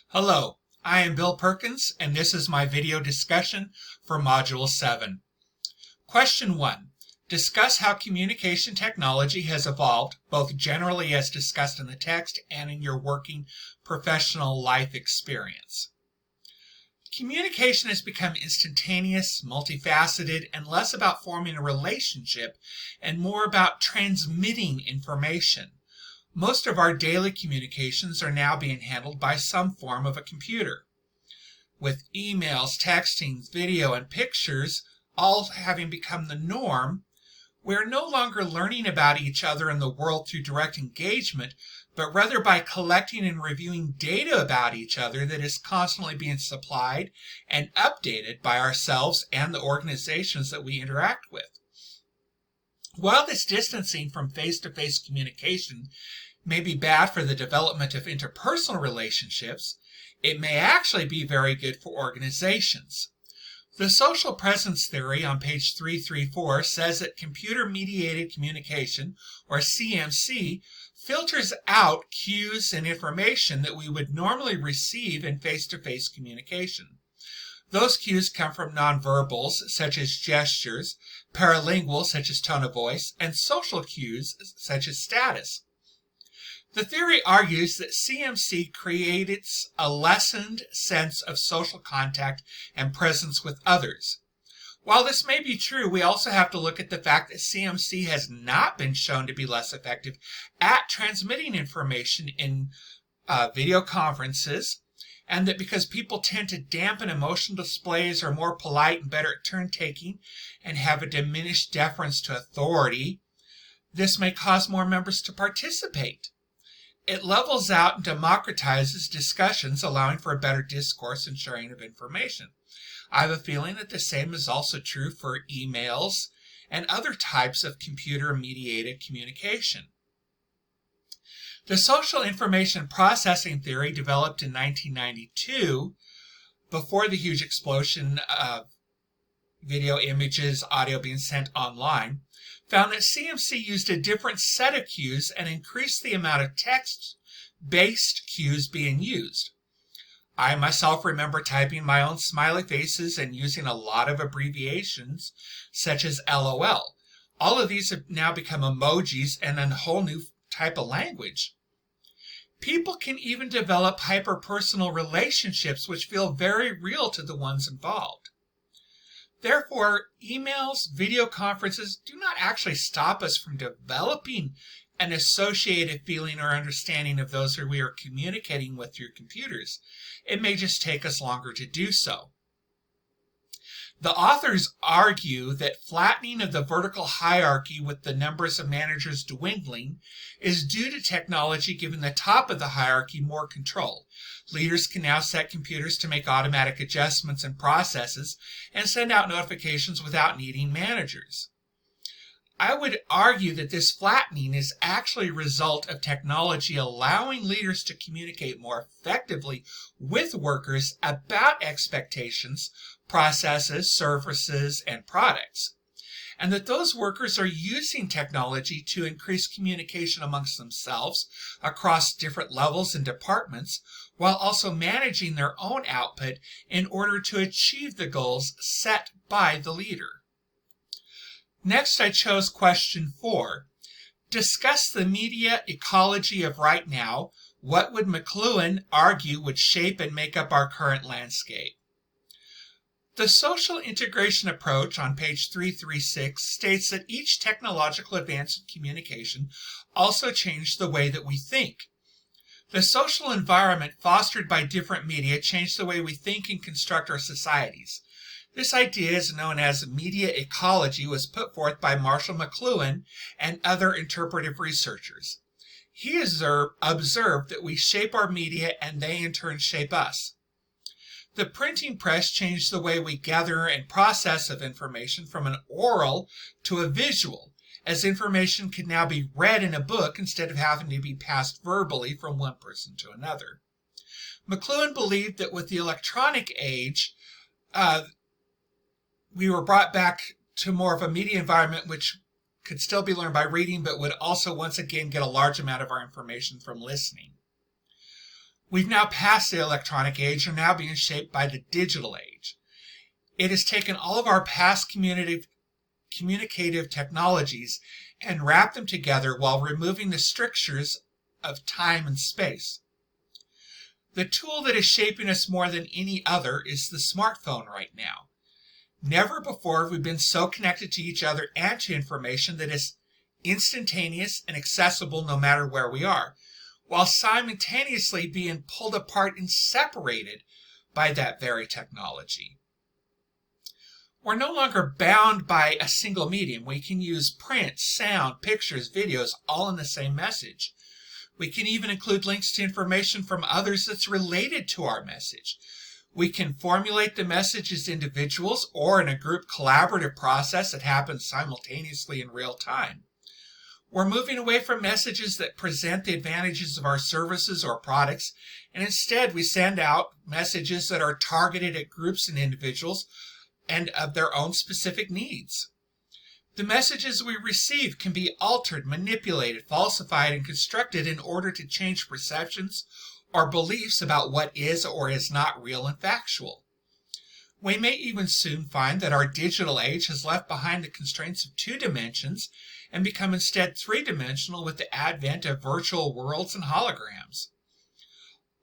Hello, I am Bill Perkins, and this is my video discussion for Module 7. Question 1. Discuss how communication technology has evolved, both generally as discussed in the text and in your working professional life experience. Communication has become instantaneous, multifaceted, and less about forming a relationship and more about transmitting information. Most of our daily communications are now being handled by some form of a computer. With emails, texting, video, and pictures all having become the norm, we're no longer learning about each other and the world through direct engagement, but rather by collecting and reviewing data about each other that is constantly being supplied and updated by ourselves and the organizations that we interact with. While this distancing from face-to-face communication may be bad for the development of interpersonal relationships, it may actually be very good for organizations. The social presence theory on page 334 says that computer-mediated communication, or CMC, filters out cues and information that we would normally receive in face-to-face communication. Those cues come from nonverbals, such as gestures, paralingual, such as tone of voice, and social cues, such as status. The theory argues that CMC creates a lessened sense of social contact and presence with others. While this may be true, we also have to look at the fact that CMC has not been shown to be less effective at transmitting information in video conferences, and that because people tend to dampen emotional displays, are more polite and better at turn-taking, and have a diminished deference to authority, this may cause more members to participate. It levels out and democratizes discussions, allowing for a better discourse and sharing of information. I have a feeling that the same is also true for emails and other types of computer-mediated communication. The social information processing theory, developed in 1992, before the huge explosion of video, images, audio being sent online, found that CMC used a different set of cues and increased the amount of text-based cues being used. I myself remember typing my own smiley faces and using a lot of abbreviations, such as LOL. All of these have now become emojis and a whole new type of language. People can even develop hyper-personal relationships which feel very real to the ones involved. Therefore, emails, video conferences do not actually stop us from developing an associated feeling or understanding of those who we are communicating with through computers. It may just take us longer to do so. The authors argue that flattening of the vertical hierarchy with the numbers of managers dwindling is due to technology giving the top of the hierarchy more control. Leaders can now set computers to make automatic adjustments and processes and send out notifications without needing managers. I would argue that this flattening is actually a result of technology allowing leaders to communicate more effectively with workers about expectations, processes, services, and products, and that those workers are using technology to increase communication amongst themselves across different levels and departments, while also managing their own output in order to achieve the goals set by the leader. Next, I chose question 4. Discuss the media ecology of right now. What would McLuhan argue would shape and make up our current landscape? The social integration approach on page 336 states that each technological advance in communication also changed the way that we think. The social environment fostered by different media changed the way we think and construct our societies. This idea is known as media ecology, was put forth by Marshall McLuhan and other interpretive researchers. He observed that we shape our media and they in turn shape us. The printing press changed the way we gather and process of information from an oral to a visual, as information can now be read in a book instead of having to be passed verbally from one person to another. McLuhan believed that with the electronic age, we were brought back to more of a media environment which could still be learned by reading, but would also once again get a large amount of our information from listening. We've now passed the electronic age and are now being shaped by the digital age. It has taken all of our past communicative technologies and wrapped them together while removing the strictures of time and space. The tool that is shaping us more than any other is the smartphone right now. Never before have we been so connected to each other and to information that is instantaneous and accessible no matter where we are, while simultaneously being pulled apart and separated by that very technology. We're no longer bound by a single medium. We can use print, sound, pictures, videos, all in the same message. We can even include links to information from others that's related to our message. We can formulate the message as individuals or in a group collaborative process that happens simultaneously in real time. We're moving away from messages that present the advantages of our services or products, and instead we send out messages that are targeted at groups and individuals and of their own specific needs. The messages we receive can be altered, manipulated, falsified, and constructed in order to change perceptions or beliefs about what is or is not real and factual. We may even soon find that our digital age has left behind the constraints of 2 dimensions and become instead 3-dimensional with the advent of virtual worlds and holograms.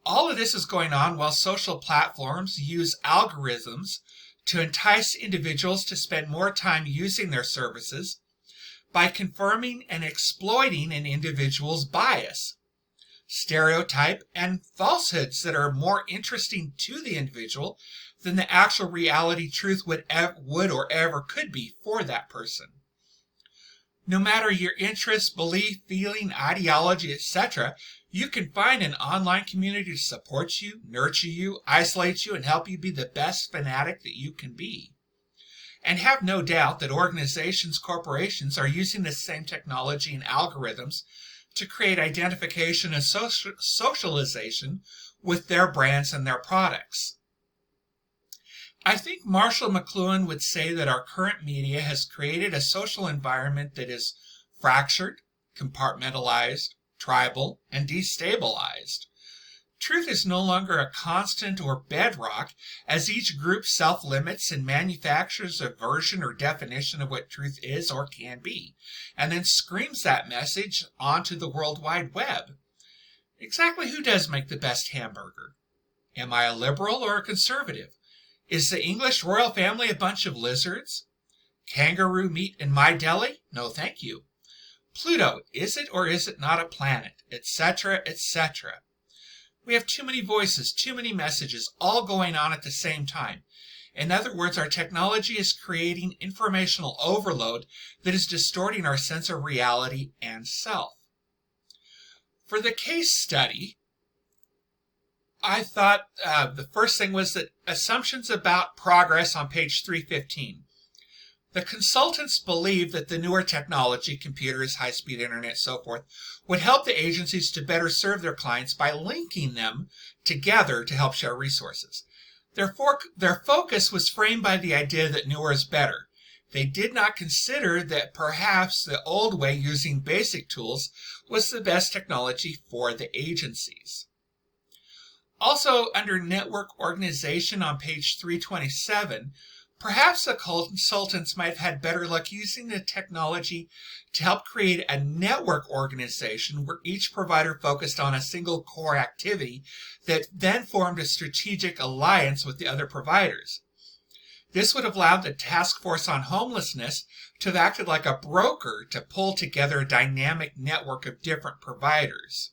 All of this is going on while social platforms use algorithms to entice individuals to spend more time using their services by confirming and exploiting an individual's bias, stereotype, and falsehoods that are more interesting to the individual than the actual reality truth would or ever could be for that person. No matter your interest, belief, feeling, ideology, etc., you can find an online community to support you, nurture you, isolate you, and help you be the best fanatic that you can be. And have no doubt that organizations, corporations are using the same technology and algorithms to create identification and socialization with their brands and their products. I think Marshall McLuhan would say that our current media has created a social environment that is fractured, compartmentalized, tribal, and destabilized. Truth is no longer a constant or bedrock, as each group self-limits and manufactures a version or definition of what truth is or can be, and then screams that message onto the World Wide Web. Exactly who does make the best hamburger? Am I a liberal or a conservative? Is the English royal family a bunch of lizards? Kangaroo meat in my deli? No, thank you. Pluto, is it or is it not a planet? Etc., etc. We have too many voices, too many messages, all going on at the same time. In other words, our technology is creating informational overload that is distorting our sense of reality and self. For the case study, I thought the first thing was that assumptions about progress on page 315. The consultants believed that the newer technology, computers, high-speed internet, so forth, would help the agencies to better serve their clients by linking them together to help share resources. Their focus was framed by the idea that newer is better. They did not consider that perhaps the old way, using basic tools, was the best technology for the agencies. Also, under Network Organization on page 327, perhaps the consultants might have had better luck using the technology to help create a network organization where each provider focused on a single core activity that then formed a strategic alliance with the other providers. This would have allowed the task force on homelessness to have acted like a broker to pull together a dynamic network of different providers.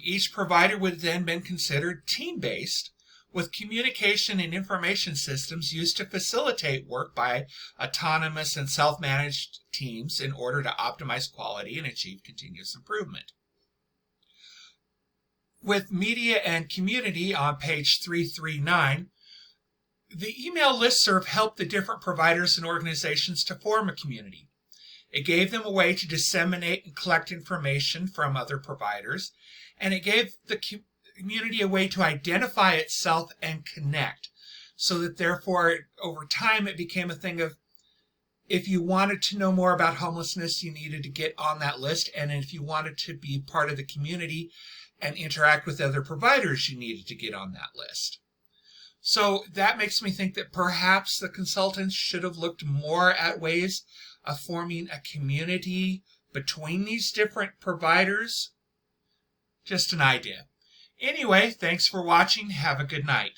Each provider would have then been considered team-based, with communication and information systems used to facilitate work by autonomous and self-managed teams in order to optimize quality and achieve continuous improvement. With media and community on page 339, the email listserv helped the different providers and organizations to form a community. It gave them a way to disseminate and collect information from other providers, and it gave the community a way to identify itself and connect, so that therefore over time it became a thing of, if you wanted to know more about homelessness, you needed to get on that list, and if you wanted to be part of the community and interact with other providers, you needed to get on that list. So that makes me think that perhaps the consultants should have looked more at ways of forming a community between these different providers. Just an idea. Anyway, thanks for watching. Have a good night.